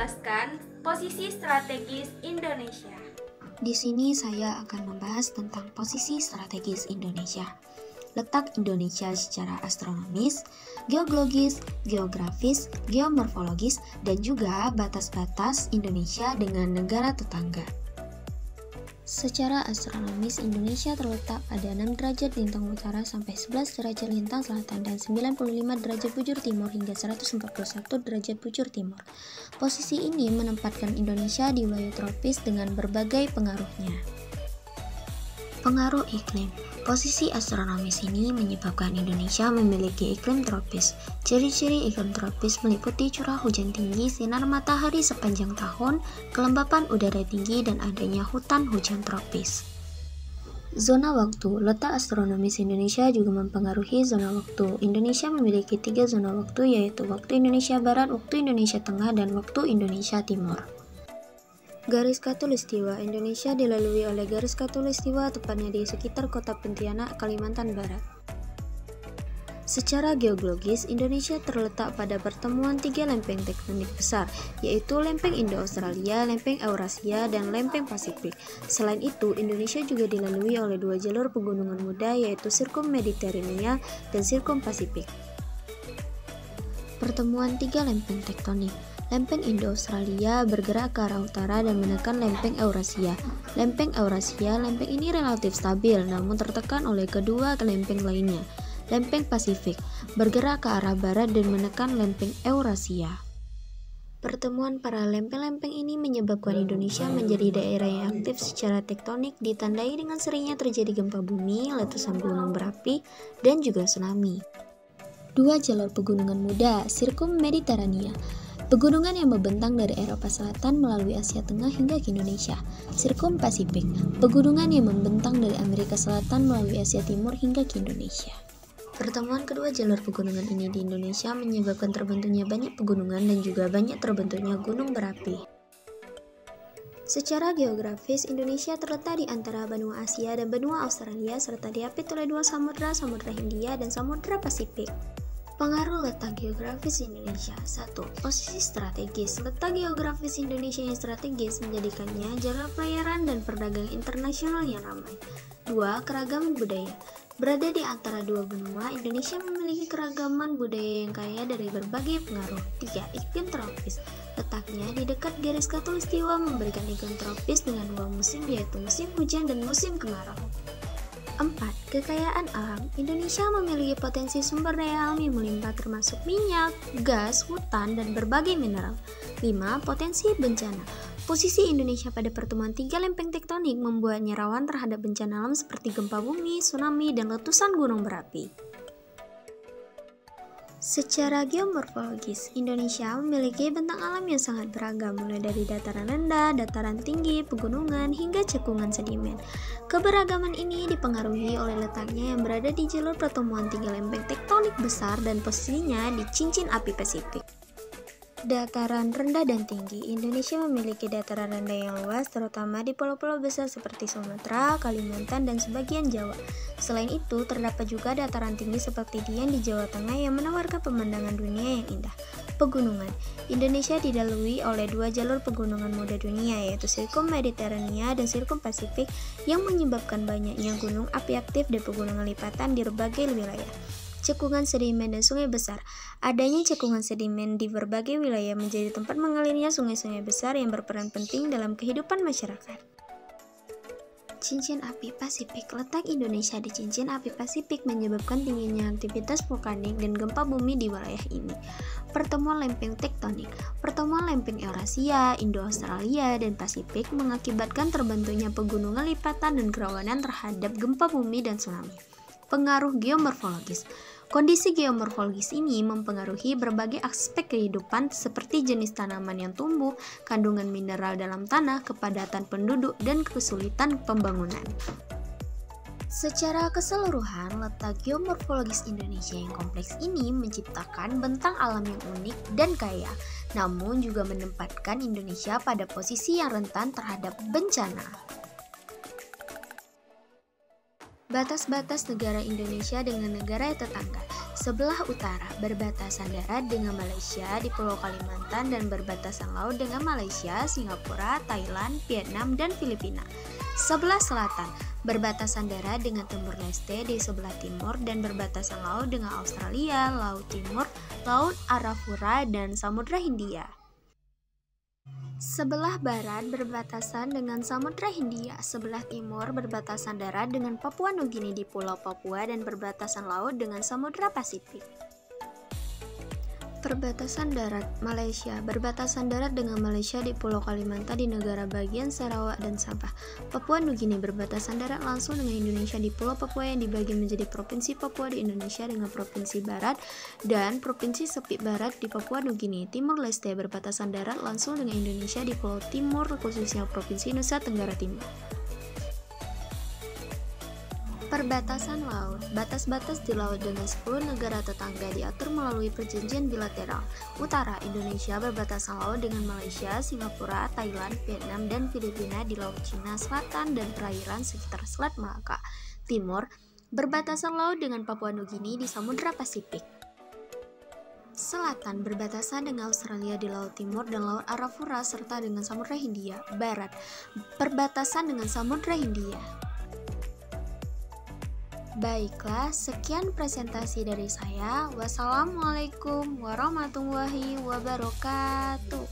menjelaskan posisi strategis Indonesia. Di sini saya akan membahas tentang posisi strategis Indonesia. Letak Indonesia secara astronomis, geologis, geografis, geomorfologis, dan juga batas-batas Indonesia dengan negara tetangga. Secara astronomis, Indonesia terletak pada 6 derajat lintang utara sampai 11 derajat lintang selatan dan 95 derajat bujur timur hingga 141 derajat bujur timur. Posisi ini menempatkan Indonesia di wilayah tropis dengan berbagai pengaruhnya. Pengaruh iklim. Posisi astronomis ini menyebabkan Indonesia memiliki iklim tropis. Ciri-ciri iklim tropis meliputi curah hujan tinggi, sinar matahari sepanjang tahun, kelembapan udara tinggi, dan adanya hutan hujan tropis. Zona waktu. Letak astronomis Indonesia juga mempengaruhi zona waktu. Indonesia memiliki 3 zona waktu, yaitu waktu Indonesia Barat, waktu Indonesia Tengah, dan waktu Indonesia Timur. Garis Khatulistiwa. Indonesia dilalui oleh garis khatulistiwa, tepatnya di sekitar kota Pontianak, Kalimantan Barat. Secara geologis, Indonesia terletak pada pertemuan 3 lempeng tektonik besar, yaitu lempeng Indo-Australia, lempeng Eurasia, dan lempeng Pasifik. Selain itu, Indonesia juga dilalui oleh 2 jalur pegunungan muda, yaitu Sirkum Mediterania dan Sirkum Pasifik. Pertemuan 3 lempeng tektonik. Lempeng Indo-Australia bergerak ke arah utara dan menekan lempeng Eurasia. Lempeng ini relatif stabil, namun tertekan oleh kedua lempeng lainnya. Lempeng Pasifik bergerak ke arah barat dan menekan lempeng Eurasia. Pertemuan para lempeng-lempeng ini menyebabkan Indonesia menjadi daerah yang aktif secara tektonik, ditandai dengan seringnya terjadi gempa bumi, letusan gunung berapi, dan juga tsunami. 2 jalur pegunungan muda, Sirkum Mediterania. Pegunungan yang membentang dari Eropa Selatan melalui Asia Tengah hingga ke Indonesia. Sirkum Pasifik. Pegunungan yang membentang dari Amerika Selatan melalui Asia Timur hingga ke Indonesia. Pertemuan kedua jalur pegunungan ini di Indonesia menyebabkan terbentuknya banyak pegunungan dan juga banyak terbentuknya gunung berapi. Secara geografis, Indonesia terletak di antara benua Asia dan benua Australia serta diapit oleh 2 samudra, Samudra Hindia dan Samudra Pasifik. Pengaruh letak geografis Indonesia. 1. Posisi strategis. Letak geografis Indonesia yang strategis menjadikannya jalur pelayaran dan perdagangan internasional yang ramai. 2. Keragaman budaya. Berada di antara 2 benua, Indonesia memiliki keragaman budaya yang kaya dari berbagai pengaruh. 3. Iklim tropis. Letaknya di dekat garis khatulistiwa memberikan iklim tropis dengan 2 musim, yaitu musim hujan dan musim kemarau. 4. Kekayaan alam. Indonesia memiliki potensi sumber daya alam yang melimpah termasuk minyak, gas, hutan, dan berbagai mineral. 5. Potensi bencana. Posisi Indonesia pada pertemuan 3 lempeng tektonik membuatnya rawan terhadap bencana alam seperti gempa bumi, tsunami, dan letusan gunung berapi. Secara geomorfologis, Indonesia memiliki bentang alam yang sangat beragam, mulai dari dataran rendah, dataran tinggi, pegunungan, hingga cekungan sedimen. Keberagaman ini dipengaruhi oleh letaknya yang berada di jalur pertemuan 3 lempeng tektonik besar dan posisinya di cincin api Pasifik. Dataran rendah dan tinggi. Indonesia memiliki dataran rendah yang luas, terutama di pulau-pulau besar seperti Sumatera, Kalimantan, dan sebagian Jawa. Selain itu, terdapat juga dataran tinggi seperti Dieng di Jawa Tengah yang menawarkan pemandangan dunia yang indah. Pegunungan. Indonesia dilalui oleh 2 jalur pegunungan muda dunia, yaitu Sirkum Mediterania dan Sirkum Pasifik, yang menyebabkan banyaknya gunung api aktif dan pegunungan lipatan di berbagai wilayah. Cekungan sedimen dan sungai besar. Adanya cekungan sedimen di berbagai wilayah menjadi tempat mengalirnya sungai-sungai besar yang berperan penting dalam kehidupan masyarakat. Cincin api Pasifik. Letak Indonesia di cincin api Pasifik menyebabkan tingginya aktivitas vulkanik dan gempa bumi di wilayah ini. Pertemuan lempeng tektonik. Pertemuan lempeng Eurasia, Indo-Australia, dan Pasifik mengakibatkan terbentuknya pegunungan lipatan dan kerawanan terhadap gempa bumi dan tsunami. Pengaruh geomorfologis. Kondisi geomorfologis ini mempengaruhi berbagai aspek kehidupan seperti jenis tanaman yang tumbuh, kandungan mineral dalam tanah, kepadatan penduduk, dan kesulitan pembangunan. Secara keseluruhan, letak geomorfologis Indonesia yang kompleks ini menciptakan bentang alam yang unik dan kaya, namun juga menempatkan Indonesia pada posisi yang rentan terhadap bencana. Batas-batas negara Indonesia dengan negara tetangga. Sebelah utara berbatasan darat dengan Malaysia di Pulau Kalimantan dan berbatasan laut dengan Malaysia, Singapura, Thailand, Vietnam, dan Filipina. Sebelah selatan berbatasan darat dengan Timur Leste di sebelah timur dan berbatasan laut dengan Australia, Laut Timur, Laut Arafura, dan Samudra Hindia. Sebelah barat berbatasan dengan Samudra Hindia, sebelah timur berbatasan darat dengan Papua Nugini di Pulau Papua dan berbatasan laut dengan Samudra Pasifik. Perbatasan darat Malaysia berbatasan darat dengan Malaysia di Pulau Kalimantan di negara bagian Sarawak dan Sabah. Papua Nugini berbatasan darat langsung dengan Indonesia di Pulau Papua yang dibagi menjadi Provinsi Papua di Indonesia dengan Provinsi Barat dan Provinsi Sepik Barat di Papua Nugini. Timur Leste berbatasan darat langsung dengan Indonesia di Pulau Timur khususnya Provinsi Nusa Tenggara Timur. Perbatasan laut, batas-batas di laut dengan 10 negara tetangga diatur melalui perjanjian bilateral. Utara, Indonesia berbatasan laut dengan Malaysia, Singapura, Thailand, Vietnam, dan Filipina di Laut Cina Selatan dan perairan sekitar Selat Malaka. Timur, berbatasan laut dengan Papua Nugini di Samudra Pasifik. Selatan berbatasan dengan Australia di Laut Timur dan Laut Arafura serta dengan Samudra Hindia. Barat, berbatasan dengan Samudra Hindia. Baiklah, sekian presentasi dari saya. Wassalamualaikum warahmatullahi wabarakatuh.